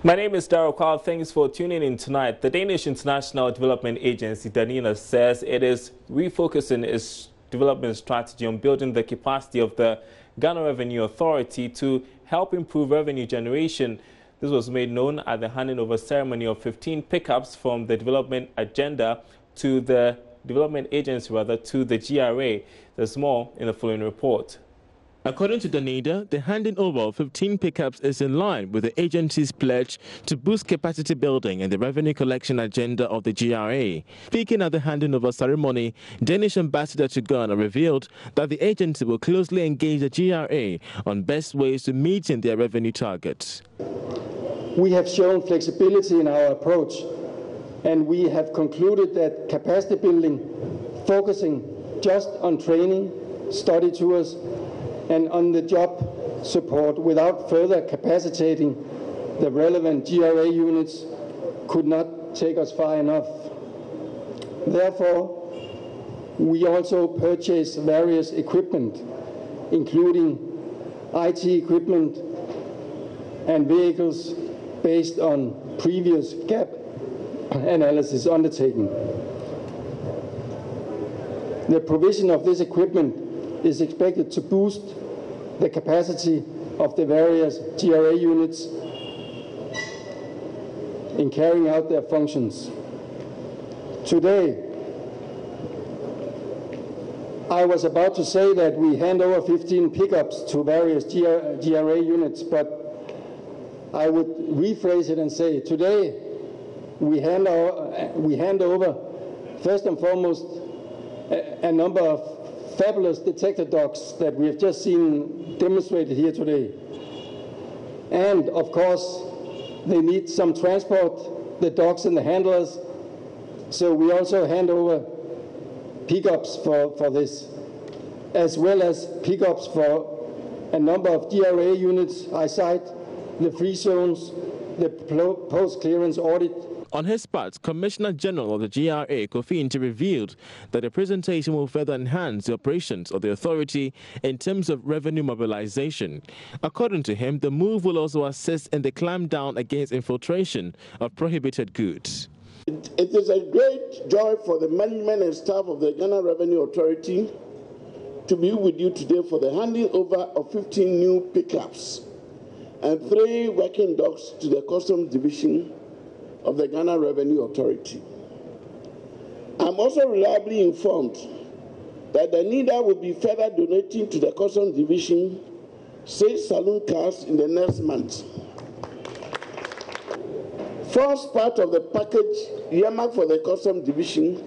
My name is Darryl Kwal. Thanks for tuning in tonight. The Danish International Development Agency, DANINA, says it is refocusing its development strategy on building the capacity of the Ghana Revenue Authority to help improve revenue generation. This was made known at the handing over ceremony of 15 pickups from the development agenda to the development agency, to the GRA. There's more in the following report. According to DANINA, the handing over of 15 pickups is in line with the agency's pledge to boost capacity building and the revenue collection agenda of the GRA. Speaking at the handing over ceremony, Danish ambassador to Ghana revealed that the agency will closely engage the GRA on best ways to meeting their revenue targets. We have shown flexibility in our approach, and we have concluded that capacity building, focusing just on training, study tours, and on-the-job support without further capacitating the relevant GRA units could not take us far enough. Therefore, we also purchased various equipment, including IT equipment and vehicles based on previous gap analysis undertaken. The provision of this equipment is expected to boost the capacity of the various GRA units in carrying out their functions. Today, I was about to say that we hand over 15 pickups to various GRA units, but I would rephrase it and say today we hand over first and foremost a number of fabulous detector dogs that we have just seen demonstrated here today. And of course, they need some transport, the dogs and the handlers, so we also hand over pickups for this, as well as pickups for a number of GRA units. I cite the free zones, the post-clearance audit. On his part, Commissioner General of the GRA, Kofi Nti, revealed that the presentation will further enhance the operations of the authority in terms of revenue mobilization. According to him, the move will also assist in the clampdown against infiltration of prohibited goods. It is a great joy for the management and staff of the Ghana Revenue Authority to be with you today for the handing over of 15 new pickups and 3 working dogs to the Customs Division of the Ghana Revenue Authority. I'm also reliably informed that the NIDA will be further donating to the Customs Division 6 saloon cars in the next month. First part of the package earmarked for the Customs Division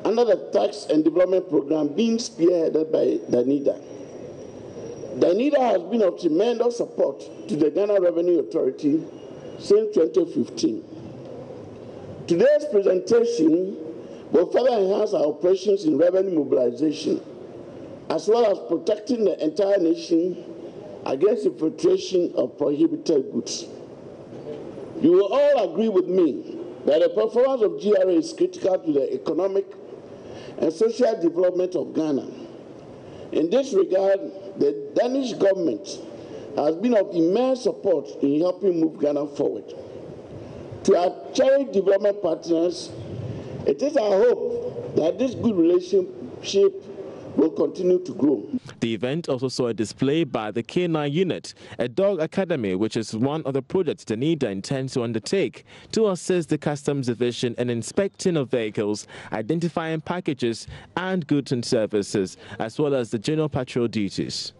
under the Tax and Development Program being spearheaded by the NIDA. The NIDA has been of tremendous support to the Ghana Revenue Authority since 2015. Today's presentation will further enhance our operations in revenue mobilization, as well as protecting the entire nation against infiltration of prohibited goods. You will all agree with me that the performance of GRA is critical to the economic and social development of Ghana. In this regard, the Danish government has been of immense support in helping move Ghana forward. To our cherished development partners, it is our hope that this good relationship will continue to grow. The event also saw a display by the K9 unit, a dog academy, which is one of the projects the NIDA intends to undertake to assist the Customs Division in inspecting of vehicles, identifying packages and goods and services, as well as the general patrol duties.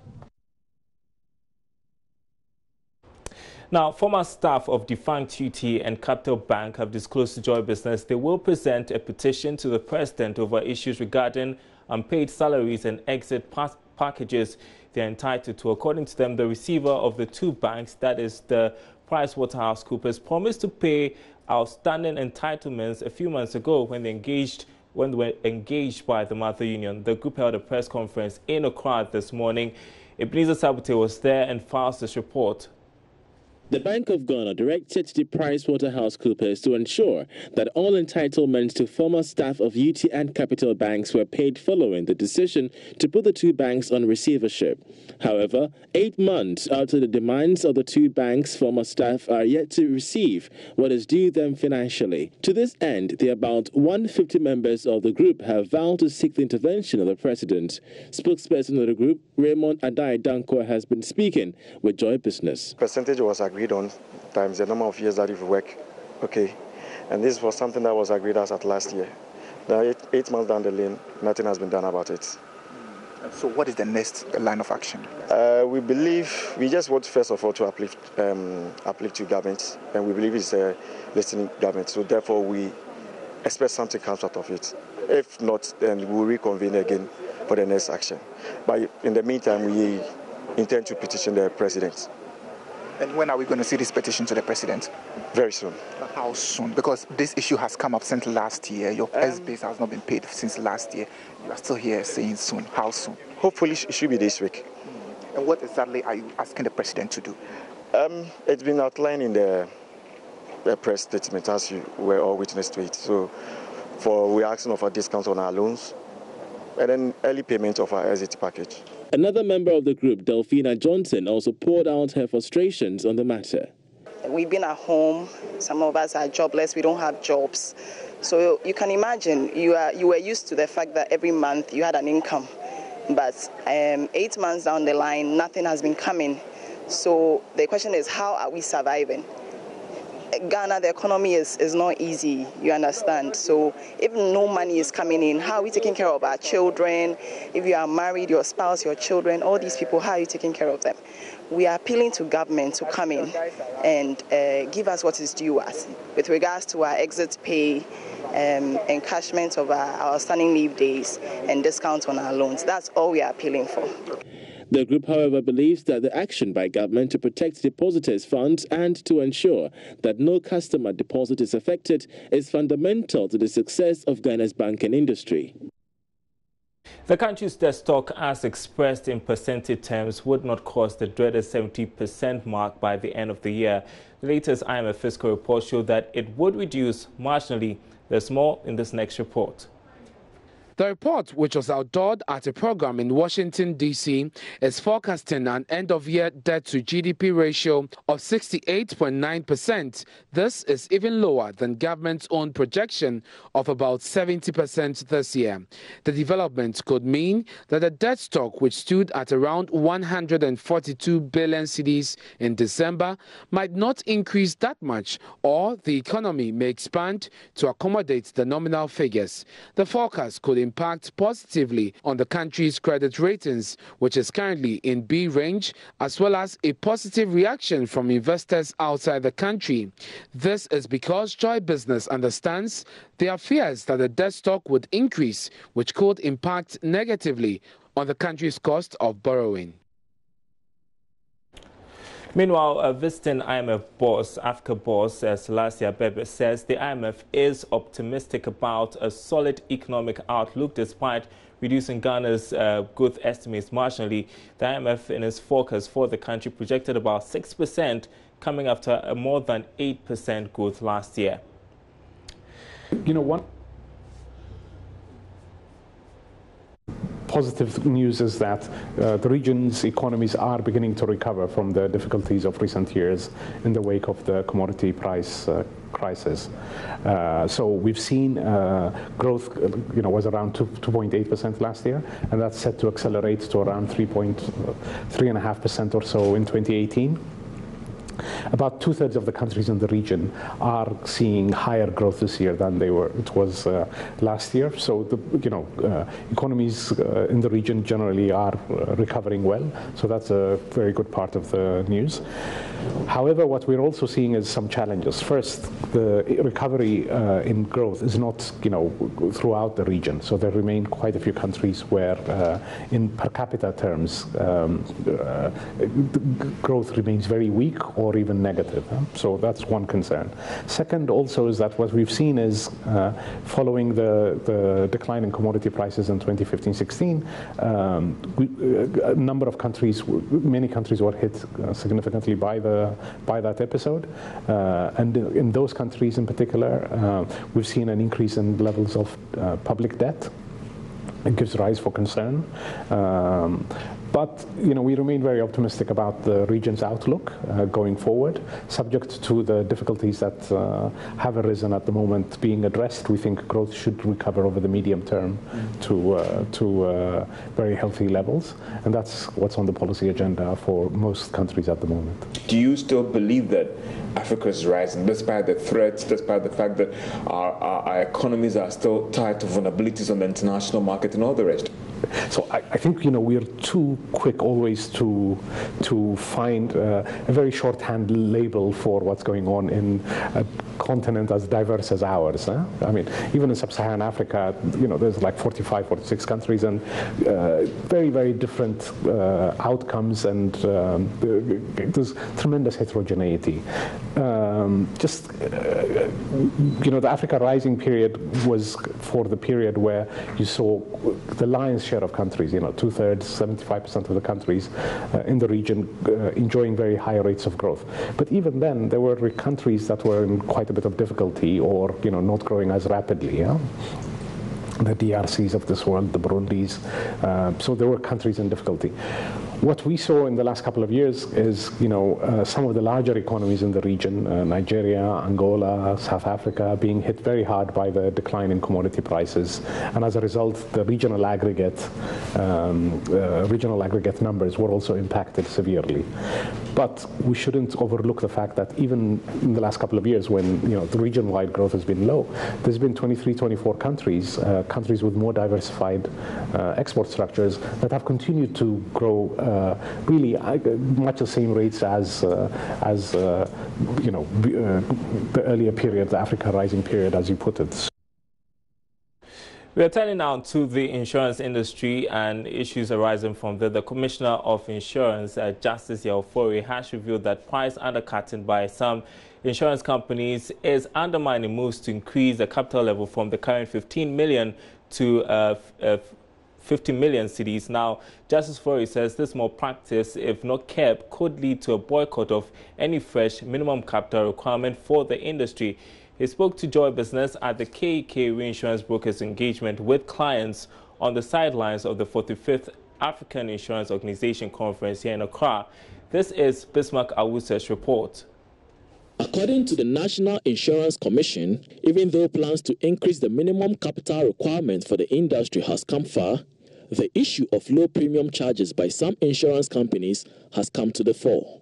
Now, former staff of Defunct UT and Capital Bank have disclosed to Joy Business they will present a petition to the President over issues regarding unpaid salaries and exit packages they are entitled to. According to them, the receiver of the 2 banks, that is the PricewaterhouseCoopers, promised to pay outstanding entitlements a few months ago when they were engaged by the Mother Union. The group held a press conference in Accra this morning. Ebenezer Sabute was there and files this report. The Bank of Ghana directed the PricewaterhouseCoopers to ensure that all entitlements to former staff of UT and Capital banks were paid following the decision to put the two banks on receivership. However, 8 months after the demands of the two banks' former staff are yet to receive what is due them financially. To this end, the about 150 members of the group have vowed to seek the intervention of the president. Spokesperson of the group, Raymond Adai-Dankwa, has been speaking with Joy Business. Percentage was agreed on times the number of years that you've worked. Okay. And this was something that was agreed as at last year. Now, 8 months down the lane, nothing has been done about it. So what is the next line of action? We believe, we just want first of all to uplift to government, and we believe it's a listening government. So therefore we expect something comes out of it. If not, then we will reconvene again for the next action. But in the meantime, we intend to petition the president. And when are we going to see this petition to the president? Very soon. How soon? Because this issue has come up since last year. Your S-base has not been paid since last year. You are still here saying soon. How soon? Hopefully it should be this week. And what exactly are you asking the president to do? It's been outlined in the press statement, as you were all witness to it. So we're asking for discounts on our loans and then early payment of our exit package. Another member of the group, Delphina Johnson, also poured out her frustrations on the matter. We've been at home. Some of us are jobless. We don't have jobs. So you can imagine you were used to the fact that every month you had an income. But 8 months down the line, nothing has been coming. So the question is, how are we surviving? Ghana, the economy is not easy, you understand. So if no money is coming in, how are we taking care of our children? If you are married, your spouse, your children, all these people, how are you taking care of them? We are appealing to government to come in and give us what is due us with regards to our exit pay, encashment of our outstanding leave days, and discounts on our loans. That's all we are appealing for. The group, however, believes that the action by government to protect depositors' funds and to ensure that no customer deposit is affected is fundamental to the success of Ghana's banking industry. The country's debt stock, as expressed in percentage terms, would not cross the dreaded 70% mark by the end of the year. The latest IMF fiscal report showed that it would reduce marginally. There's more in this next report. The report, which was outdoored at a program in Washington, D.C., is forecasting an end-of-year debt-to-GDP ratio of 68.9%. This is even lower than government's own projection of about 70% this year. The development could mean that the debt stock, which stood at around 142 billion cedis in December, might not increase that much, or the economy may expand to accommodate the nominal figures. The forecast could impact positively on the country's credit ratings, which is currently in B range, as well as a positive reaction from investors outside the country. This is because Joy Business understands there are fears that the debt stock would increase, which could impact negatively on the country's cost of borrowing. Meanwhile, visiting IMF boss, Africa boss, Selassie Bebe, says the IMF is optimistic about a solid economic outlook despite reducing Ghana's growth estimates marginally. The IMF, in its forecast for the country, projected about 6%, coming after a more than 8% growth last year. You know, one positive news is that the region's economies are beginning to recover from the difficulties of recent years in the wake of the commodity price crisis. So we've seen growth, was around 2.8% last year, and that's set to accelerate to around 3.5% or so in 2018. About 2/3 of the countries in the region are seeing higher growth this year than it was last year. So economies in the region generally are recovering well. So that's a very good part of the news. However, what we're also seeing is some challenges. First, the recovery in growth is not throughout the region. So there remain quite a few countries where in per capita terms growth remains very weak or or even negative. So that's one concern. Second also is that what we've seen is following the decline in commodity prices in 2015-16, a number of countries, many countries were hit significantly by that episode. And in those countries in particular, we've seen an increase in levels of public debt. It gives rise for concern. But we remain very optimistic about the region's outlook going forward, subject to the difficulties that have arisen at the moment being addressed. We think growth should recover over the medium term to very healthy levels, and that's what's on the policy agenda for most countries at the moment. Do you still believe that Africa is rising, despite the threats, despite the fact that our economies are still tied to vulnerabilities on the international market and all the rest? So I think we're too quick always to find a very shorthand label for what's going on in a continent as diverse as ours. I mean, even in sub-Saharan Africa, there's like 45, 46 countries and very, very different outcomes, and there's tremendous heterogeneity. The Africa Rising period was for the period where you saw the lion's share of countries, 2/3, 75% of the countries in the region enjoying very high rates of growth. But even then, there were countries that were in quite a bit of difficulty or, not growing as rapidly. The DRCs of this world, the Burundis. So there were countries in difficulty. What we saw in the last couple of years is, some of the larger economies in the region, Nigeria, Angola, South Africa, being hit very hard by the decline in commodity prices. And as a result, the regional aggregate numbers were also impacted severely. But we shouldn't overlook the fact that even in the last couple of years when, the region-wide growth has been low, there's been 23, 24 countries with more diversified export structures that have continued to grow really much the same rates as the earlier period, the Africa Rising period, as you put it. We are turning now to the insurance industry and issues arising from the Commissioner of Insurance, Justice Yaofori, has revealed that price undercutting by some insurance companies is undermining moves to increase the capital level from the current 15 million to 50 million cedis. Now, Justice Yaofori says this more practice, if not kept, could lead to a boycott of any fresh minimum capital requirement for the industry. He spoke to Joy Business at the KEK Reinsurance Brokers engagement with clients on the sidelines of the 45th African Insurance Organization Conference here in Accra. This is Bismarck Awusa's report. According to the National Insurance Commission, even though plans to increase the minimum capital requirement for the industry has come far, the issue of low premium charges by some insurance companies has come to the fore.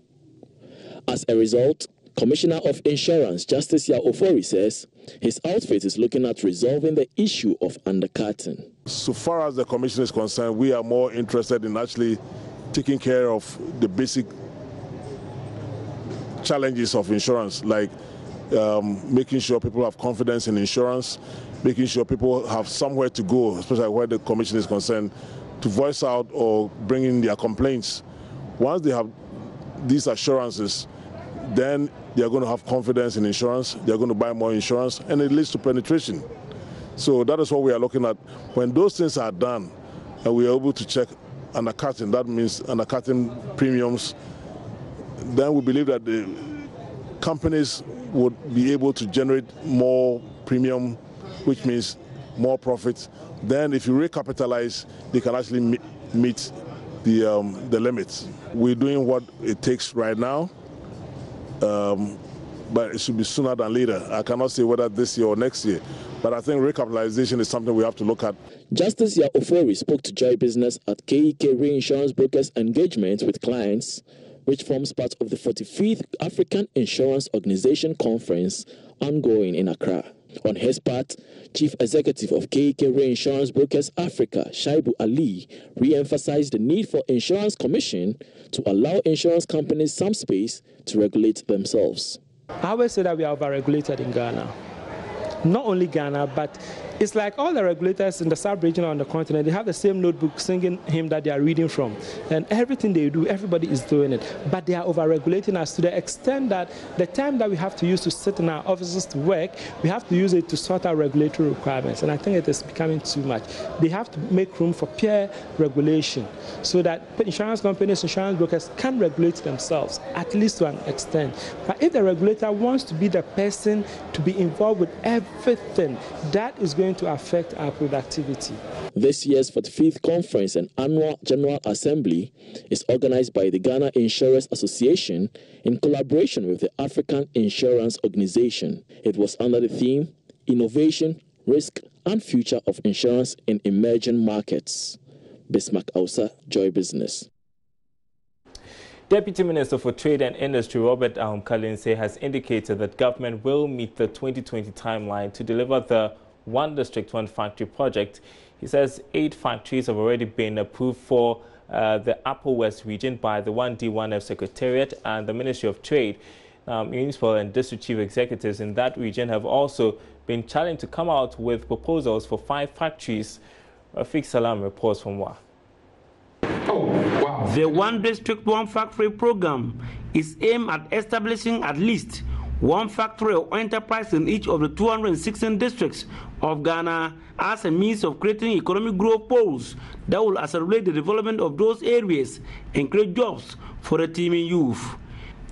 As a result, Commissioner of Insurance Justice Yaofori says his outfit is looking at resolving the issue of undercutting. So far as the Commission is concerned, we are more interested in actually taking care of the basic challenges of insurance, like making sure people have confidence in insurance, making sure people have somewhere to go, especially where the Commission is concerned, to voice out or bring in their complaints. Once they have these assurances, then they are going to have confidence in insurance, they are going to buy more insurance, and it leads to penetration. So that is what we are looking at. When those things are done, and we are able to check undercutting, that means undercutting premiums, then we believe that the companies would be able to generate more premium, which means more profits. Then if you recapitalize, they can actually meet the limits. We're doing what it takes right now, but it should be sooner than later. I cannot say whether this year or next year, but I think recapitalization is something we have to look at. Justice Yaofori spoke to Joy Business at KEK Reinsurance Brokers engagement with clients, which forms part of the 45th African Insurance Organization Conference ongoing in Accra. On his part, Chief Executive of KEK Reinsurance Brokers Africa, Shaibu Ali, re-emphasized the need for Insurance Commission to allow insurance companies some space to regulate themselves. I always say that we are overregulated in Ghana. Not only Ghana, but It's like all the regulators in the sub-region on the continent, they have the same notebook singing hymn that they are reading from. And everything they do, everybody is doing it. But they are over-regulating us to the extent that the time that we have to use to sit in our offices to work, we have to use it to sort out regulatory requirements. And I think it is becoming too much. They have to make room for peer regulation so that insurance companies, insurance brokers can regulate themselves, at least to an extent. But if the regulator wants to be the person to be involved with everything, that is going to affect our productivity. This year's 45th Conference and Annual General Assembly is organized by the Ghana Insurers Association in collaboration with the African Insurance Organization. It was under the theme, Innovation, Risk and Future of Insurance in Emerging Markets. Bismarck Ausa, Joy Business. Deputy Minister for Trade and Industry Robert Ahum-Kalinse has indicated that government will meet the 2020 timeline to deliver the One District, One Factory project. He says 8 factories have already been approved for the Upper West region by the 1D1F Secretariat and the Ministry of Trade. Municipal and district chief executives in that region have also been challenged to come out with proposals for 5 factories. Rafiq Salam reports from WA. The One District, One Factory program is aimed at establishing at least one factory or enterprise in each of the 216 districts of Ghana as a means of creating economic growth poles that will accelerate the development of those areas and create jobs for the teeming youth.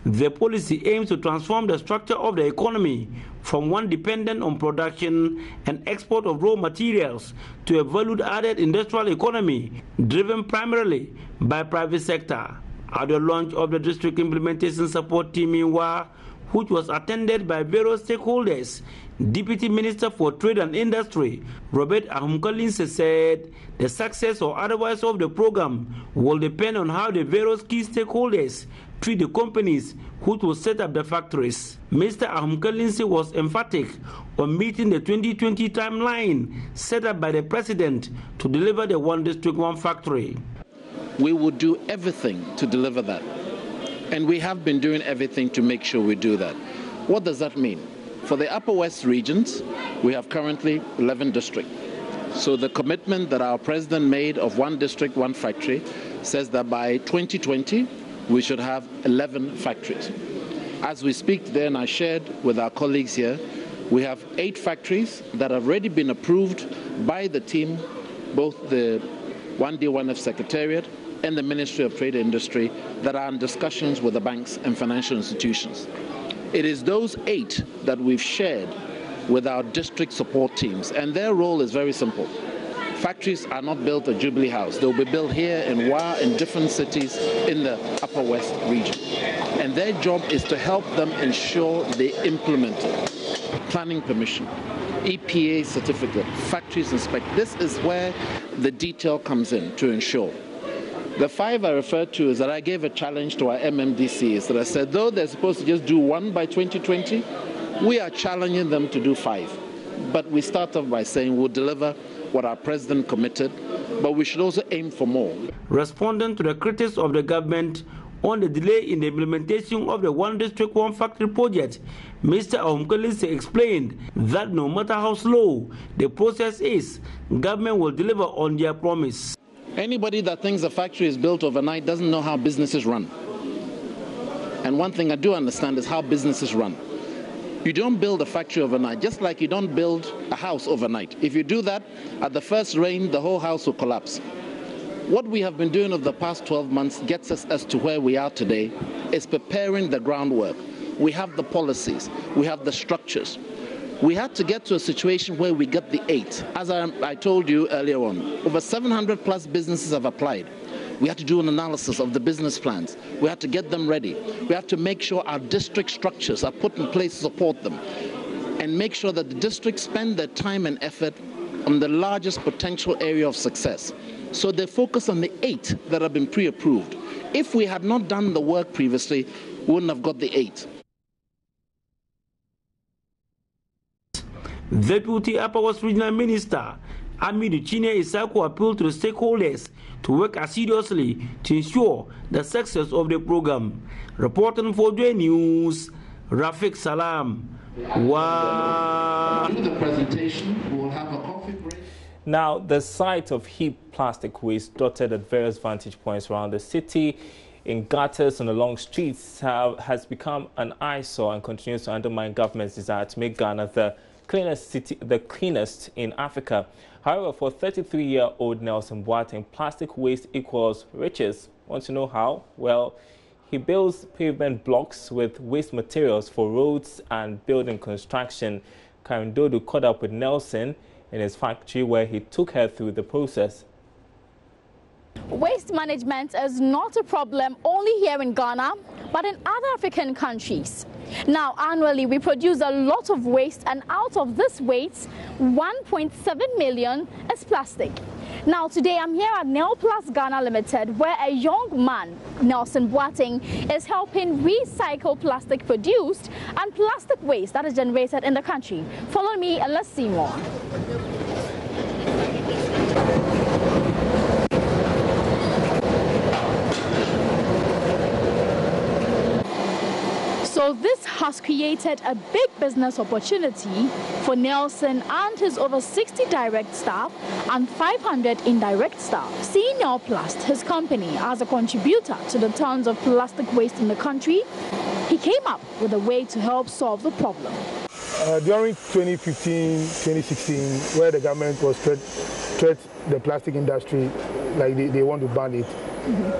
The policy aims to transform the structure of the economy from one dependent on production and export of raw materials to a value-added industrial economy driven primarily by private sector. At the launch of the district implementation support team in WA, which was attended by various stakeholders, Deputy Minister for Trade and Industry Robert Ahum-Kalinse said the success or otherwise of the program will depend on how the various key stakeholders treat the companies which will set up the factories. Mr. Ahum-Kalinse was emphatic on meeting the 2020 timeline set up by the President to deliver the One District, One Factory. We will do everything to deliver that. And we have been doing everything to make sure we do that. What does that mean? For the Upper West regions, we have currently 11 districts. So the commitment that our President made of One District, One Factory says that by 2020, we should have 11 factories. As we speak today, and I shared with our colleagues here, we have 8 factories that have already been approved by the team, both the 1D1F Secretariat and the Ministry of Trade and Industry, that are in discussions with the banks and financial institutions. It is those 8 that we've shared with our district support teams, and their role is very simple. Factories are not built at Jubilee House. They'll be built here in WA, in different cities in the Upper West region. And their job is to help them ensure they implement it. Planning permission, EPA certificate, factories inspect. This is where the detail comes in to ensure. The 5 I referred to is that I gave a challenge to our MMDCs that I said, though they're supposed to just do 1 by 2020, we are challenging them to do 5. But we start off by saying we'll deliver what our President committed, but we should also aim for more. Responding to the critics of the government on the delay in the implementation of the One District, One Factory project, Mr. Ahum-Kalinse explained that no matter how slow the process is, government will deliver on their promise. Anybody that thinks a factory is built overnight doesn't know how businesses run. And one thing I do understand is how businesses run. You don't build a factory overnight, just like you don't build a house overnight. If you do that, at the first rain, the whole house will collapse. What we have been doing over the past 12 months gets us as to where we are today, is preparing the groundwork. We have the policies, we have the structures. We had to get to a situation where we get the 8. As I told you earlier on, over 700 plus businesses have applied. We had to do an analysis of the business plans. We had to get them ready. We have to make sure our district structures are put in place to support them and make sure that the districts spend their time and effort on the largest potential area of success. So they focus on the 8 that have been pre-approved. If we had not done the work previously, we wouldn't have got the 8. Deputy Upper West Regional Minister Amidu Chine Isaku appealed to the stakeholders to work assiduously to ensure the success of the program. Reporting for JoyNews, Rafiq Salam. After the presentation, we will have a Now, the sight of heaped plastic waste dotted at various vantage points around the city, in gutters and along streets, has become an eyesore and continues to undermine government's desire to make Ghana the cleanest in Africa. However, for 33-year-old Nelson Boateng, plastic waste equals riches. Want to know how? Well, he builds pavement blocks with waste materials for roads and building construction. Karen Dodo caught up with Nelson in his factory where he took her through the process. Waste management is not a problem only here in Ghana, but in other African countries. Now, annually, we produce a lot of waste, and out of this waste, 1.7 million is plastic. Now, today I'm here at Nelplus Ghana Limited, where a young man, Nelson Boateng, is helping recycle plastic produced and plastic waste that is generated in the country. Follow me and let's see more. So this has created a big business opportunity for Nelson and his over 60 direct staff and 500 indirect staff. Seeing Nelplus, his company, as a contributor to the tons of plastic waste in the country, he came up with a way to help solve the problem. During 2015, 2016, where the government was treat the plastic industry like they want to ban it,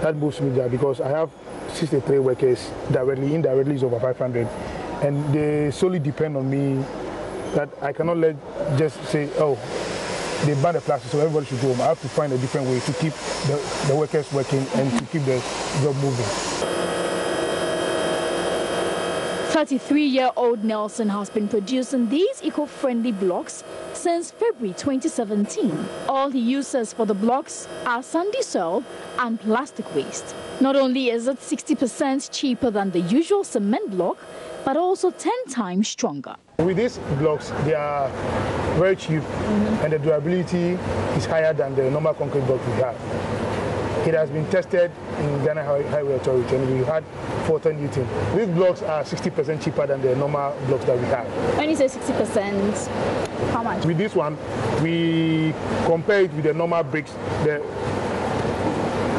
that moves me there because I have 63 workers directly, indirectly is over 500, and they solely depend on me. That I cannot just say, oh, they ban the plastic, so everybody should go home. I have to find a different way to keep the workers working and to keep the job moving. 33-year-old Nelson has been producing these eco-friendly blocks since February 2017. All he uses for the blocks are sandy soil and plastic waste. Not only is it 60% cheaper than the usual cement block, but also 10 times stronger. With these blocks, they are very cheap, and the durability is higher than the normal concrete block we have. It has been tested in Ghana Highway Authority, and we had 40 Newton. These blocks are 60% cheaper than the normal blocks that we have. When you say 60%, how much? With this one, we compare it with the normal bricks, the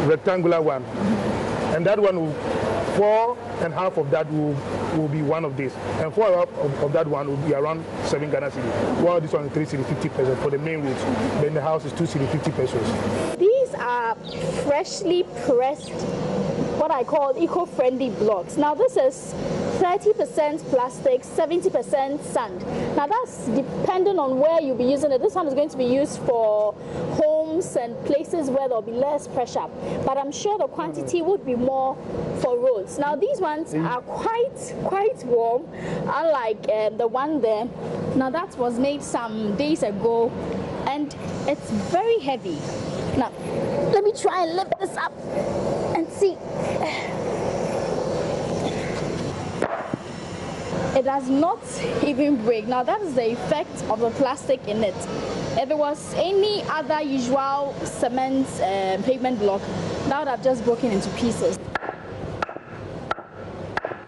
rectangular one, and that one, 4.5 of that will be one of these, and 4 of that one will be around 7 Ghana cedis. While this one is 3 cedis 50 pesos for the main route. Then the house is 2 cedis 50 pesos. These are freshly pressed, what I call eco-friendly blocks. Now this is 30% plastic, 70% sand. Now that's dependent on where you'll be using it. This one is going to be used for homes and places where there'll be less pressure. But I'm sure the quantity would be more for roads. Now these ones are quite warm, unlike the one there. Now that was made some days ago, and it's very heavy. Now let me try and lift this up and see. It does not even break. Now that is the effect of the plastic in it. If it was any other usual cement pavement block, that would have just broken into pieces.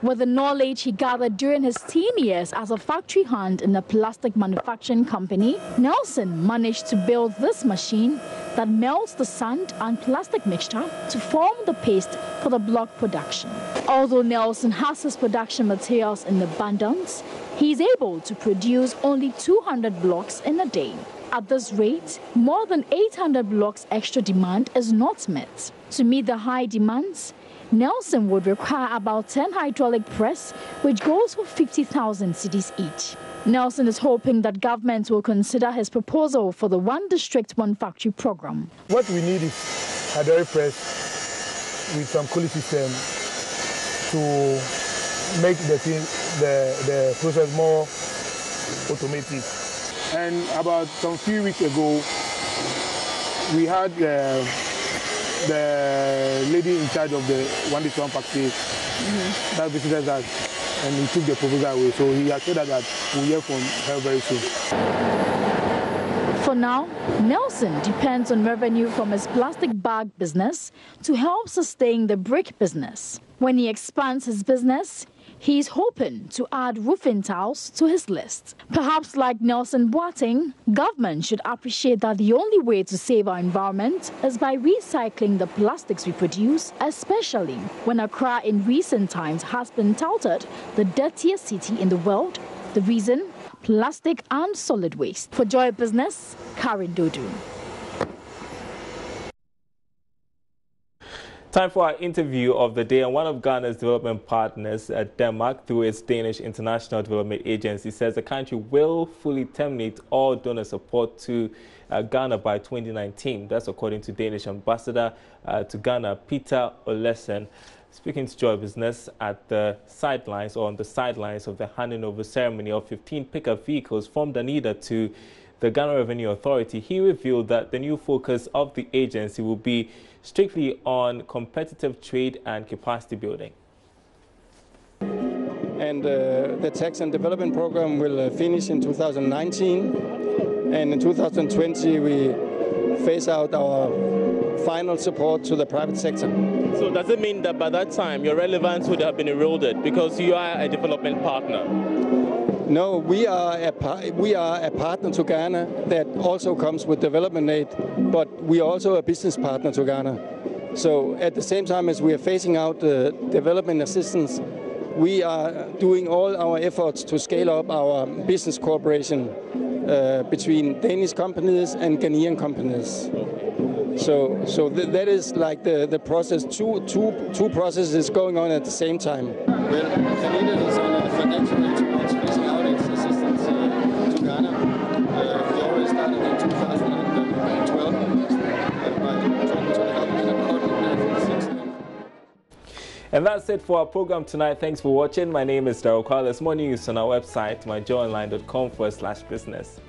With the knowledge he gathered during his teen years as a factory hand in a plastic manufacturing company, Nelson managed to build this machine that melts the sand and plastic mixture to form the paste for the block production. Although Nelson has his production materials in abundance, he is able to produce only 200 blocks in a day. At this rate, more than 800 blocks extra demand is not met. To meet the high demands, Nelson would require about 10 hydraulic press, which goes for 50,000 cedis each. Nelson is hoping that government will consider his proposal for the One District, One Factory program. What we need is hydraulic press with some cooling system to make the process more automatic. And about some few weeks ago, we had the lady in charge of the One District, One Factory that visited us, and he took the proposal away. So he assured us that we'll hear from her very soon. For now, Nelson depends on revenue from his plastic bag business to help sustain the brick business. When he expands his business, He's hoping to add roofing tiles to his list. Perhaps like Nelson Boateng, government should appreciate that the only way to save our environment is by recycling the plastics we produce, especially when Accra in recent times has been touted the dirtiest city in the world. The reason? Plastic and solid waste. For Joy Business, Karen Dodu. Time for our interview of the day, and one of Ghana's development partners, Denmark, through its Danish International Development Agency, says the country will fully terminate all donor support to Ghana by 2019. That's according to Danish Ambassador to Ghana, Peter Olesen, speaking to Joy Business at the sidelines, or on the sidelines of the handing over ceremony of 15 pickup vehicles from Danida to the Ghana Revenue Authority. He revealed that the new focus of the agency will be strictly on competitive trade and capacity building. And the tax and development program will finish in 2019, and in 2020 we phase out our final support to the private sector. So does it mean that by that time your relevance would have been eroded because you are a development partner? No, we are a partner to Ghana that also comes with development aid, but we are also a business partner to Ghana. So at the same time as we are phasing out the development assistance, we are doing all our efforts to scale up our business cooperation between Danish companies and Ghanaian companies. So that is like the process, two processes going on at the same time. Well, Canada is on a trajectory towards phasing out its assistance to Ghana. We already started in 2012 by talking to the government about since then. And that's it for our program tonight. Thanks for watching. My name is Daryl Carl. There's more news on our website, myjoyonline.com/business.